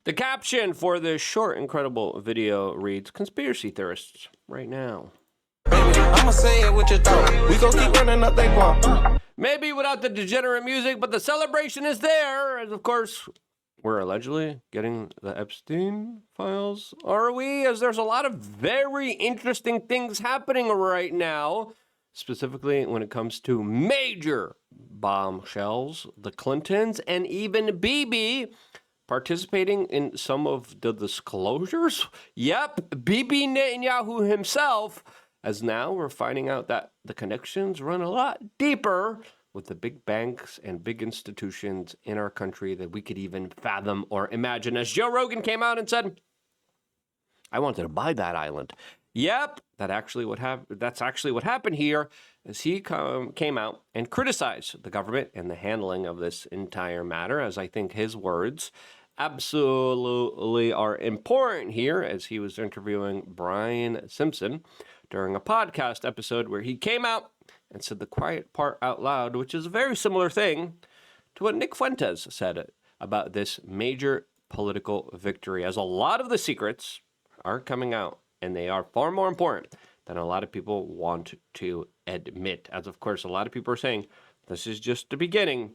The caption for this short, incredible video reads, "Conspiracy theorists right now." I'ma say it with your thought. We gon' keep running up that guap. Maybe without the degenerate music, but the celebration is there. As of course, we're allegedly getting the Epstein files. Are we? As there's a lot of very interesting things happening right now, specifically when it comes to major bombshells, the Clintons, and even Bibi participating in some of the disclosures. Yep, Bibi Netanyahu himself. As now we're finding out that the connections run a lot deeper with the big banks and big institutions in our country that we could even fathom or imagine. As Joe Rogan came out and said, "I wanted to buy that island." Yep, that's actually what happened here, as he came out and criticized the government and the handling of this entire matter, as I think his words absolutely are important here, as he was interviewing Brian Simpson during a podcast episode where he came out and said the quiet part out loud, which is a very similar thing to what Nick Fuentes said about this major political victory, as a lot of the secrets are coming out, and they are far more important than a lot of people want to admit. As of course, a lot of people are saying, this is just the beginning.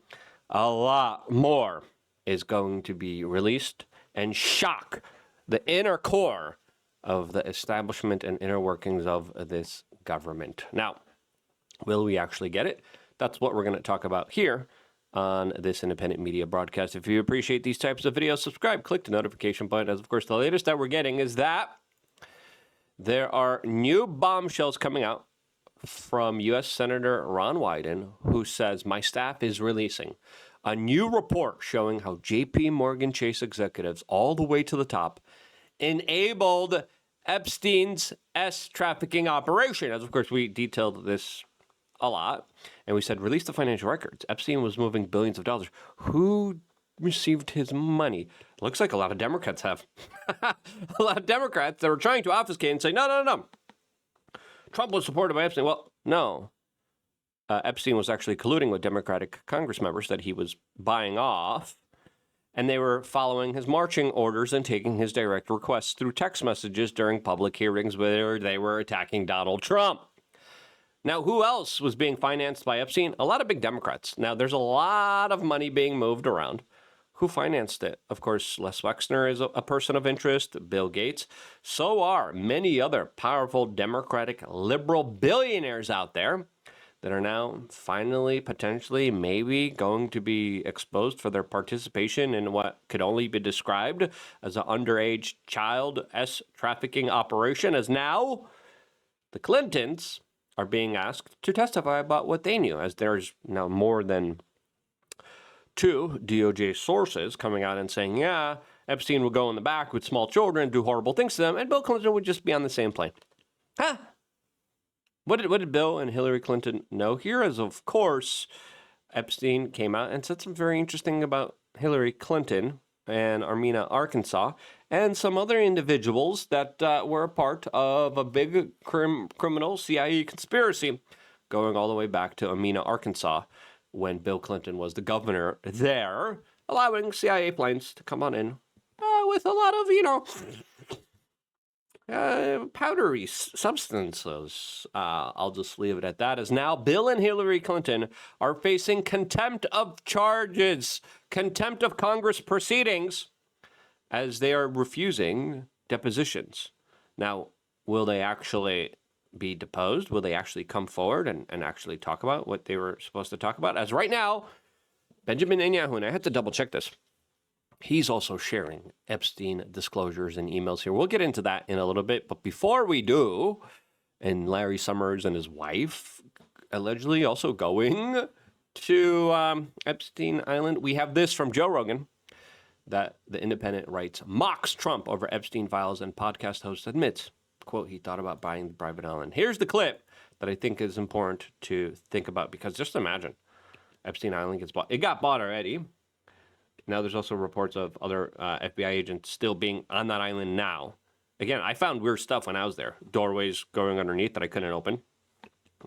A lot more is going to be released and shock the inner core of the establishment and inner workings of this government. Now, will we actually get it? That's what we're going to talk about here on this independent media broadcast. If you appreciate these types of videos, subscribe, click the notification button. As of course, the latest that we're getting is that there are new bombshells coming out from U.S. Senator Ron Wyden, who says, "My staff is releasing a new report showing how J.P. Morgan Chase executives all the way to the top enabled Epstein's trafficking operation." As of course, we detailed this a lot, and we said, release the financial records. Epstein was moving billions of dollars. Who received his money? Looks like a lot of Democrats have. A lot of Democrats that were trying to obfuscate and say, no. Trump was supported by Epstein. Well, no. Epstein was actually colluding with Democratic Congress members that he was buying off, and they were following his marching orders and taking his direct requests through text messages during public hearings where they were attacking Donald Trump. Now, who else was being financed by Epstein? A lot of big Democrats. Now, there's a lot of money being moved around. Who financed it? Of course, Les Wexner is a person of interest, Bill Gates. So are many other powerful Democratic liberal billionaires out there that are now finally, potentially, maybe going to be exposed for their participation in what could only be described as an underage child trafficking operation, as now the Clintons are being asked to testify about what they knew, as there's now more than 2 DOJ sources coming out and saying, yeah, Epstein would go in the back with small children, do horrible things to them, and Bill Clinton would just be on the same plane. Huh? What did Bill and Hillary Clinton know here? As of course, Epstein came out and said some very interesting about Hillary Clinton and Armenia, Arkansas, and some other individuals that were a part of a big criminal CIA conspiracy going all the way back to Armenia, Arkansas, when Bill Clinton was the governor there, allowing CIA planes to come on in with a lot of, powdery substances. I'll just leave it at that, as now Bill and Hillary Clinton are facing contempt of charges, contempt of Congress proceedings, as they are refusing depositions. Now, will they actually be deposed? Will they actually come forward and actually talk about what they were supposed to talk about? As right now, Benjamin Netanyahu, and I had to double check this, he's also sharing Epstein disclosures and emails here. We'll get into that in a little bit. But before we do, and Larry Summers and his wife allegedly also going to Epstein Island, we have this from Joe Rogan, that the Independent writes, mocks Trump over Epstein files, and podcast host admits, quote, he thought about buying the private island. Here's the clip that I think is important to think about, because just imagine Epstein Island gets bought. It got bought already. Now there's also reports of other FBI agents still being on that island now. Again, I found weird stuff when I was there. Doorways going underneath that I couldn't open.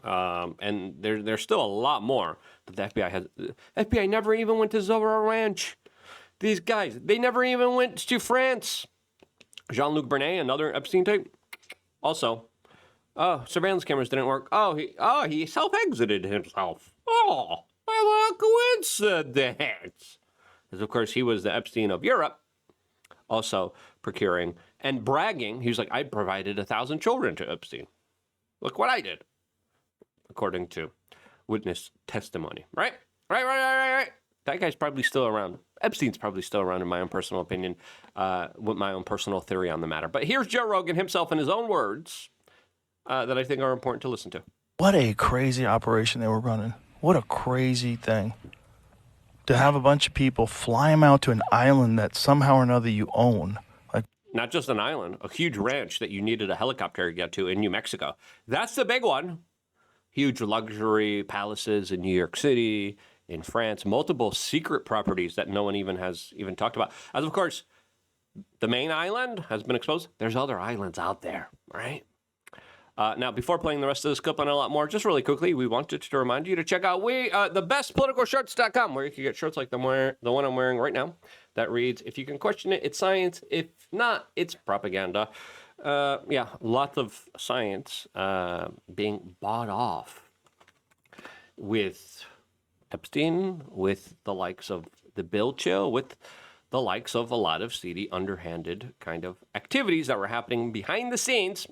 And there's still a lot more that the FBI has. FBI never even went to Zorro Ranch. These guys, they never even went to France. Jean-Luc Bernet, another Epstein type. Also, surveillance cameras didn't work. He self-exited himself. Oh, what a coincidence. Because, of course, he was the Epstein of Europe, also procuring and bragging. He was like, I provided 1,000 children to Epstein. Look what I did, according to witness testimony. Right. That guy's probably still around. Epstein's probably still around, in my own personal opinion, with my own personal theory on the matter. But here's Joe Rogan himself in his own words that I think are important to listen to. What a crazy operation they were running. What a crazy thing. To have a bunch of people fly them out to an island that somehow or another you own. Like, not just an island, a huge ranch that you needed a helicopter to get to in New Mexico. That's the big one. Huge luxury palaces in New York City, in France, multiple secret properties that no one even has talked about. As of course, the main island has been exposed. There's other islands out there, right? Now, before playing the rest of this clip and a lot more, just really quickly, we wanted to remind you to check out thebestpoliticalshirts.com, where you can get shirts like the one I'm wearing right now that reads, if you can question it, it's science. If not, it's propaganda. Lots of science being bought off with Epstein, with the likes of the Bill Chill, with the likes of a lot of seedy, underhanded kind of activities that were happening behind the scenes.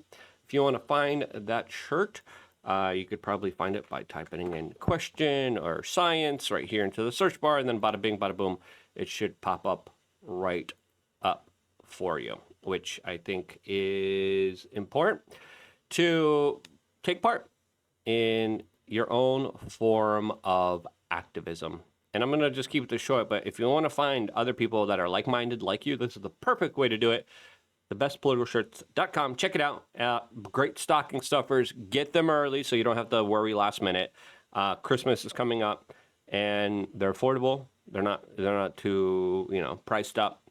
If you want to find that shirt, you could probably find it by typing in question or science right here into the search bar, and then bada bing, bada boom, it should pop up right up for you, which I think is important to take part in your own form of activism. And I'm going to just keep this short, but if you want to find other people that are like-minded like you, this is the perfect way to do it. Thebestpoliticalshirts.com. Check it out. Great stocking stuffers. Get them early so you don't have to worry last minute. Christmas is coming up, and they're affordable. They're not too priced up,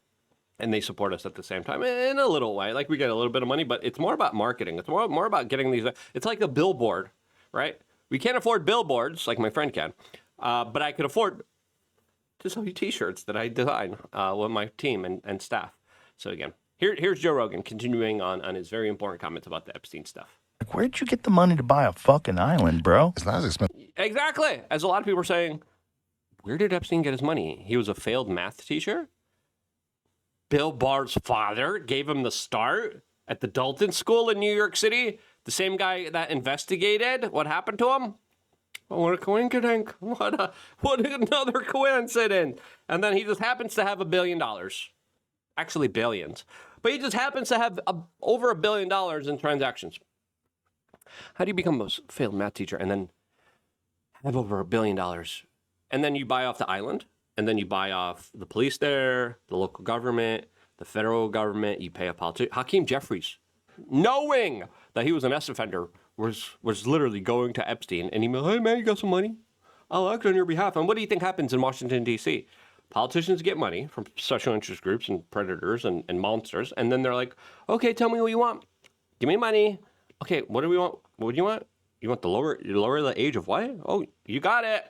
and they support us at the same time in a little way. Like, we get a little bit of money, but it's more about marketing. It's more about getting these. It's like a billboard, right? We can't afford billboards like my friend can, but I could afford to sell you T-shirts that I design with my team and staff. So again, here's Joe Rogan continuing on his very important comments about the Epstein stuff. Like, where'd you get the money to buy a fucking island, bro? It's not as expensive. Exactly. As a lot of people are saying, where did Epstein get his money? He was a failed math teacher. Bill Barr's father gave him the start at the Dalton School in New York City. The same guy that investigated what happened to him. Oh, what a coincidence. What another coincidence. And then he just happens to have $1 billion. Actually, billions. But he just happens to have over $1 billion in transactions. How do you become a failed math teacher and then have over $1 billion? And then you buy off the island, and then you buy off the police there, the local government, the federal government. You pay a politician. Hakeem Jeffries, knowing that he was an S offender, was literally going to Epstein, and he went, hey, man, you got some money? I'll act on your behalf. And what do you think happens in Washington, D.C.? Politicians get money from special interest groups and predators and monsters, and then they're like, okay, tell me what you want. Give me money. Okay, what do we want? What do you want? You want lower the age of what? Oh, you got it.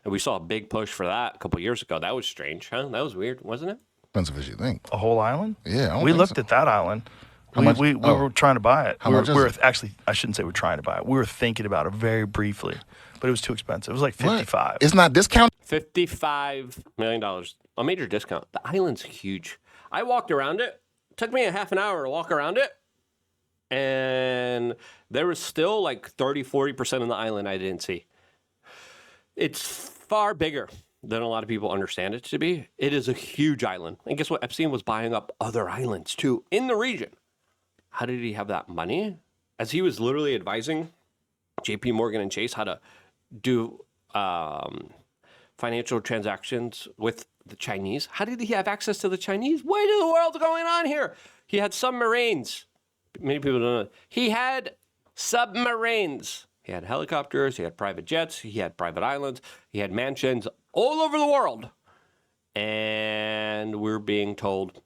And we saw a big push for that a couple years ago. That was strange, huh? That was weird, wasn't it? Expensive as you think. A whole island? Yeah. We looked at that island. We were trying to buy it. Actually, I shouldn't say we're trying to buy it. We were thinking about it very briefly, but it was too expensive. It was like $55. What? It's not discounted? $55 million. A major discount. The island's huge. I walked around it. It took me a half an hour to walk around it. And there was still like 30-40% of the island I didn't see. It's far bigger than a lot of people understand it to be. It is a huge island. And guess what? Epstein was buying up other islands too in the region. How did he have that money? As he was literally advising JP Morgan and Chase how to do financial transactions with the Chinese. How did he have access to the Chinese? What in the world's going on here? He had submarines. Many people don't know. He had submarines. He had helicopters. He had private jets. He had private islands. He had mansions all over the world. And we're being told,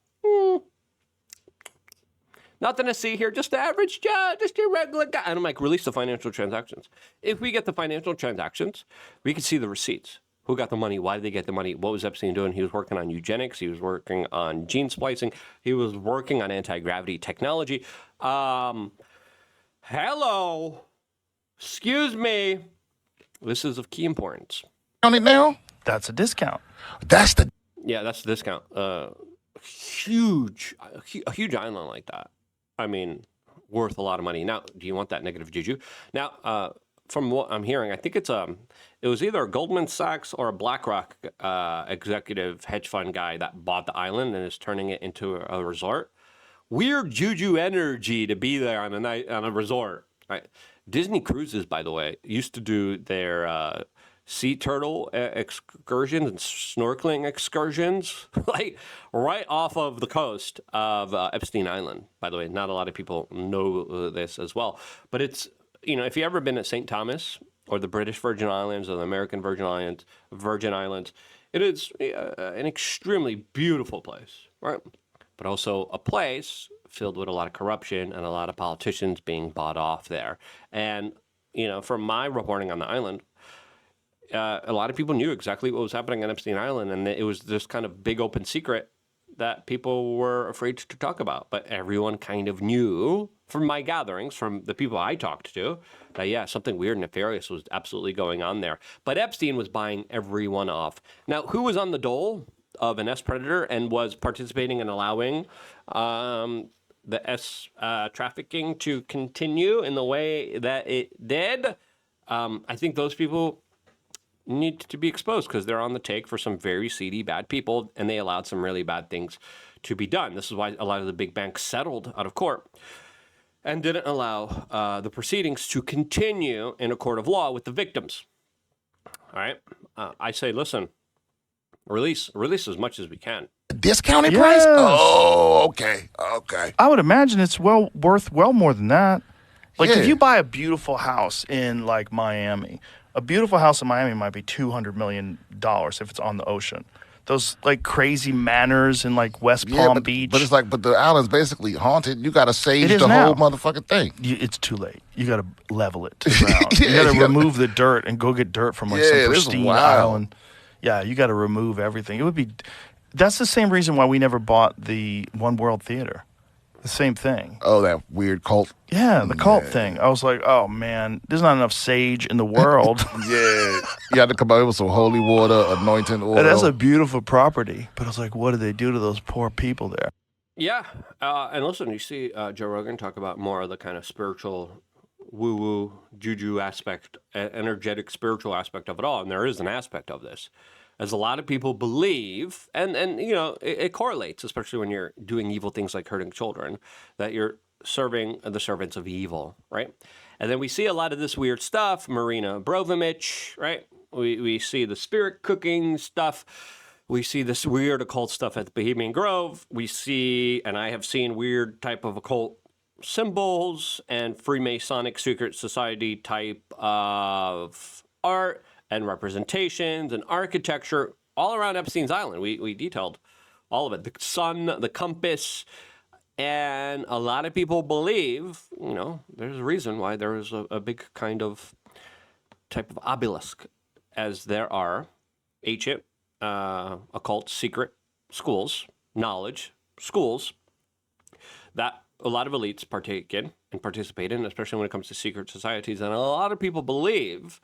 nothing to see here, just the average Joe, just your regular guy. And I'm like, release the financial transactions. If we get the financial transactions, we can see the receipts. Who got the money? Why did they get the money? What was Epstein doing? He was working on eugenics. He was working on gene splicing. He was working on anti-gravity technology. Hello. Excuse me. This is of key importance. On it now? That's a discount. That's the Yeah, that's the discount. A huge island like that. I mean, worth a lot of money. Now, do you want that negative juju? Now, from what I'm hearing, I think it was either a Goldman Sachs or a BlackRock executive hedge fund guy that bought the island and is turning it into a resort. Weird juju energy to be there on a resort. Right? Disney Cruises, by the way, used to do their sea turtle excursions and snorkeling excursions, like right off of the coast of Epstein Island. By the way, not a lot of people know this as well, but it's, if you've ever been at St. Thomas or the British Virgin Islands or the American Virgin Islands, it is an extremely beautiful place, right? But also a place filled with a lot of corruption and a lot of politicians being bought off there. And, from my reporting on the island, a lot of people knew exactly what was happening on Epstein Island, and it was this kind of big open secret that people were afraid to talk about. But everyone kind of knew, from my gatherings, from the people I talked to, that, yeah, something weird and nefarious was absolutely going on there. But Epstein was buying everyone off. Now, who was on the dole of an S predator and was participating in allowing the S trafficking to continue in the way that it did? I think those people need to be exposed because they're on the take for some very seedy, bad people, and they allowed some really bad things to be done. This is why a lot of the big banks settled out of court and didn't allow the proceedings to continue in a court of law with the victims. All right? I say, listen, release as much as we can. discounted Yes. price? Oh, okay. Okay. I would imagine it's worth more than that. Like Yeah. if you buy a beautiful house in like Miami, a beautiful house in Miami might be $200 million if it's on the ocean. Those like crazy manors in like West Palm Beach. But it's like, but the island's basically haunted. You got to sage It is the now. whole motherfucking thing. It's too late. You got to level it to the ground. Yeah, you got to you gotta- remove the dirt and go get dirt from like Yeah, some this is pristine wild. island. Yeah, you got to remove everything. It would be. That's the same reason why we never bought the One World Theater. The same thing. Oh, that weird cult. Yeah, the cult thing. I was like, oh man, there's not enough sage in the world. Yeah. You had to come out with some holy water, anointing oil. And that's a beautiful property. But I was like, what did they do to those poor people there? Yeah, and listen, you see Joe Rogan talk about more of the kind of spiritual, woo-woo, juju aspect, energetic, spiritual aspect of it all, and there is an aspect of this. As a lot of people believe, and you know, it correlates, especially when you're doing evil things like hurting children, that you're serving the servants of evil, right? And then we see a lot of this weird stuff, Marina Abramovich, right? We see the spirit cooking stuff. We see this weird occult stuff at the Bohemian Grove. We see, and I have seen weird type of occult symbols and Freemasonic secret society type of art and representations and architecture all around Epstein's Island. We detailed all of it. The sun, the compass, and a lot of people believe, you know, there's a reason why there is a big kind of type of obelisk, as there are ancient, occult, secret schools, knowledge schools that a lot of elites partake in and participate in, especially when it comes to secret societies. And a lot of people believe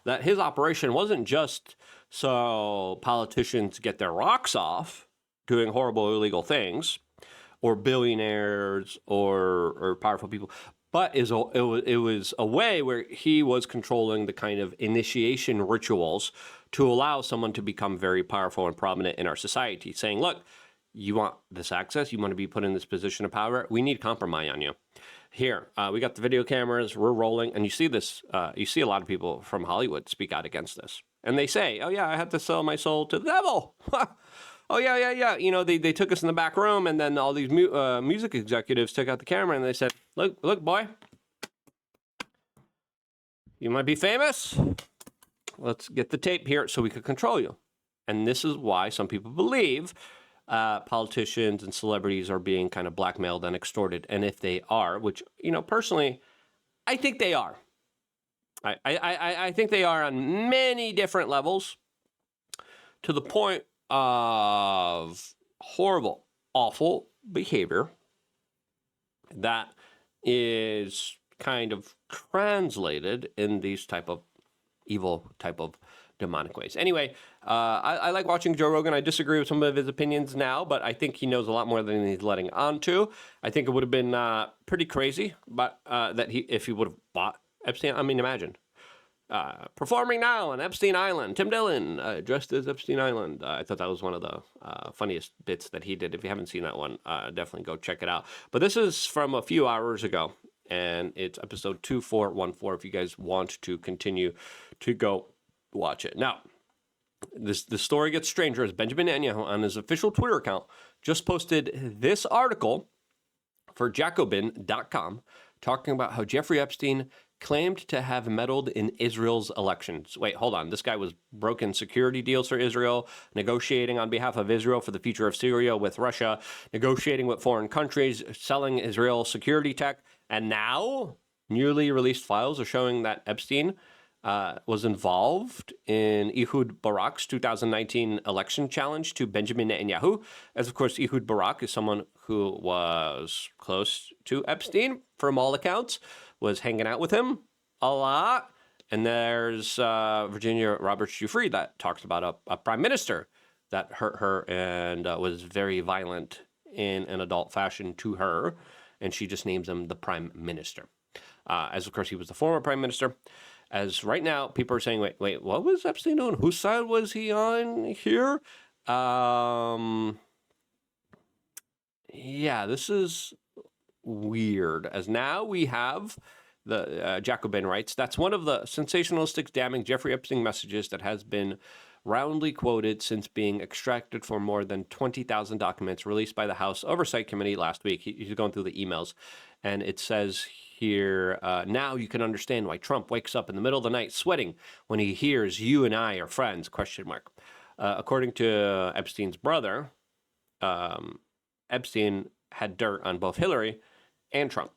that his operation wasn't just so politicians get their rocks off doing horrible illegal things, or billionaires or powerful people, but it was a way where he was controlling the kind of initiation rituals to allow someone to become very powerful and prominent in our society, saying, look, you want this access, you want to be put in this position of power, we need compromise on you. Here, we got the video cameras, we're rolling, and you see this, you see a lot of people from Hollywood speak out against this. And they say, oh yeah, I had to sell my soul to the devil. Oh yeah. You know, they took us in the back room, and then all these music executives took out the camera, and they said, look, boy, you might be famous. Let's get the tape here so we could control you. And this is why some people believe politicians and celebrities are being kind of blackmailed and extorted. And if they are, which, you know, personally, I think they are. I think they are on many different levels. to the point of horrible, awful behavior that is kind of translated in these type of evil type of demonic ways. Anyway, I like watching Joe Rogan. I disagree with some of his opinions now, but I think he knows a lot more than he's letting on to. I think it would have been pretty crazy, but if he would have bought Epstein. I mean, imagine performing now on Epstein Island. Tim Dillon dressed as Epstein Island. I thought that was one of the funniest bits that he did. If you haven't seen that one, definitely go check it out. But this is from a few hours ago, and it's episode 2414. If you guys want to continue to go watch it. Now, the story gets stranger as Benjamin Netanyahu on his official Twitter account just posted this article for Jacobin.com talking about how Jeffrey Epstein claimed to have meddled in Israel's elections. Wait, hold on. This guy was broken security deals for Israel, negotiating on behalf of Israel for the future of Syria with Russia, negotiating with foreign countries, selling Israel security tech, and now newly released files are showing that Epstein was involved in Ehud Barak's 2019 election challenge to Benjamin Netanyahu. As of course, Ehud Barak is someone who was close to Epstein from all accounts, was hanging out with him a lot. And there's Virginia Roberts Giuffre that talks about a prime minister that hurt her and was very violent in an adult fashion to her. And she just names him the prime minister. As of course, he was the former prime minister. As right now, people are saying, wait, what was Epstein doing? Whose side was he on here? Yeah, this is weird. As now we have the Jacobin writes, that's one of the sensationalistic, damning Jeffrey Epstein messages that has been roundly quoted since being extracted from more than 20,000 documents released by the House Oversight Committee last week. He's going through the emails, and it says here, now you can understand why Trump wakes up in the middle of the night sweating when he hears you and I are friends, question mark. According to Epstein's brother, Epstein had dirt on both Hillary and Trump.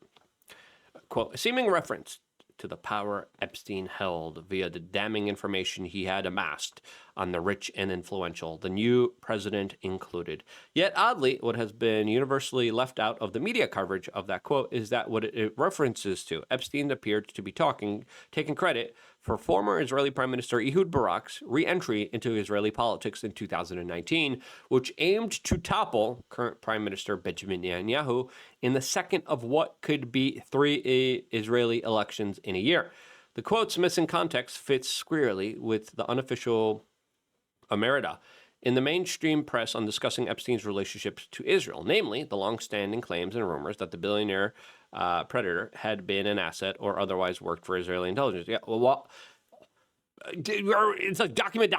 Quote, a seeming reference to the power Epstein held via the damning information he had amassed on the rich and influential, the new president included. Yet, oddly, what has been universally left out of the media coverage of that quote is that what it references to, Epstein appeared to be taking credit for former Israeli Prime Minister Ehud Barak's re-entry into Israeli politics in 2019, which aimed to topple current Prime Minister Benjamin Netanyahu in the second of what could be 3 Israeli elections in a year. The quote's missing context fits squarely with the unofficial omerta in the mainstream press on discussing Epstein's relationships to Israel, namely the long-standing claims and rumors that the billionaire predator had been an asset or otherwise worked for Israeli intelligence. Yeah, well, it's like document,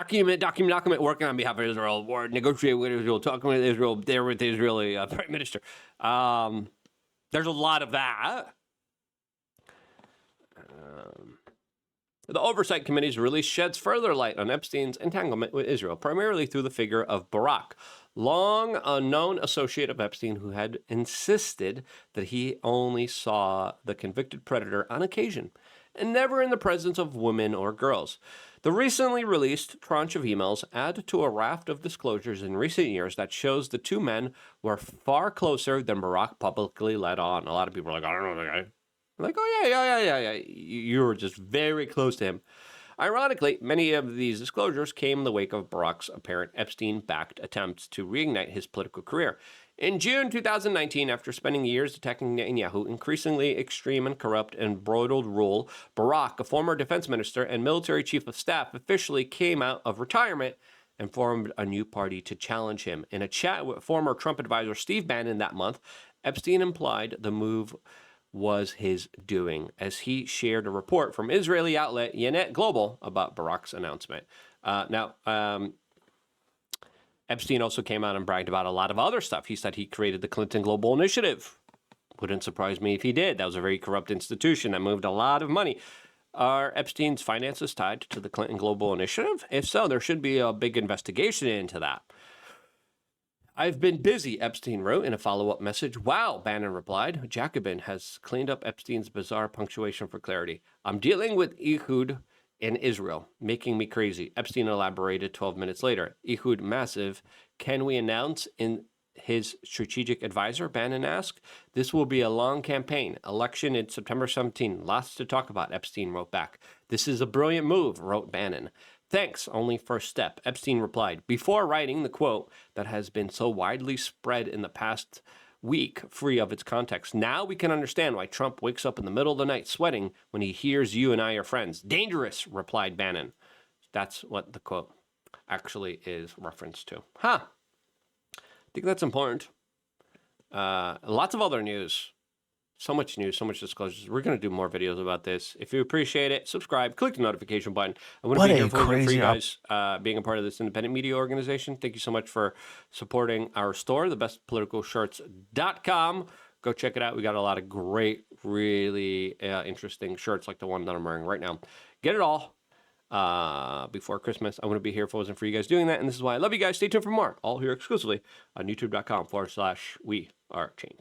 working on behalf of Israel, or negotiate with Israel, talking with Israel, there with the Israeli prime minister. There's a lot of that. The Oversight Committee's release sheds further light on Epstein's entanglement with Israel, primarily through the figure of Barak, long a known associate of Epstein who had insisted that he only saw the convicted predator on occasion and never in the presence of women or girls. The recently released tranche of emails add to a raft of disclosures in recent years that shows the two men were far closer than Barak publicly let on. A lot of people are like, I don't know the guy. Like, oh, yeah. You were just very close to him. Ironically, many of these disclosures came in the wake of Barak's apparent Epstein-backed attempts to reignite his political career. In June 2019, after spending years attacking Netanyahu, increasingly extreme and corrupt and embroiled rule, Barak, a former defense minister and military chief of staff, officially came out of retirement and formed a new party to challenge him. In a chat with former Trump advisor Steve Bannon that month, Epstein implied the move was his doing, as he shared a report from Israeli outlet Ynet Global about Barak's announcement. Epstein also came out and bragged about a lot of other stuff. He said he created the Clinton Global Initiative. Wouldn't surprise me if he did. That was a very corrupt institution that moved a lot of money. Are Epstein's finances tied to the Clinton Global Initiative? If so, there should be a big investigation into that. I've been busy, Epstein wrote in a follow-up message. Wow, Bannon replied. Jacobin has cleaned up Epstein's bizarre punctuation for clarity. I'm dealing with Ehud in Israel, making me crazy. Epstein elaborated 12 minutes later. Ehud massive. Can we announce in his strategic advisor? Bannon asked. This will be a long campaign. Election in September 17. Lots to talk about, Epstein wrote back. This is a brilliant move, wrote Bannon. Thanks, only first step, Epstein replied, before writing the quote that has been so widely spread in the past week, free of its context. Now we can understand why Trump wakes up in the middle of the night sweating when he hears you and I are friends. Dangerous, replied Bannon. That's what the quote actually is referenced to. I think that's important. Lots of other news. So much news, so much disclosures. We're going to do more videos about this. If you appreciate it, subscribe, click the notification button. I want to be here for you guys being a part of this independent media organization. Thank you so much for supporting our store, thebestpoliticalshirts.com. Go check it out. We got a lot of great, really interesting shirts like the one that I'm wearing right now. Get it all before Christmas. I want to be here if it wasn't for you guys doing that. And this is why I love you guys. Stay tuned for more. All here exclusively on youtube.com/we are change.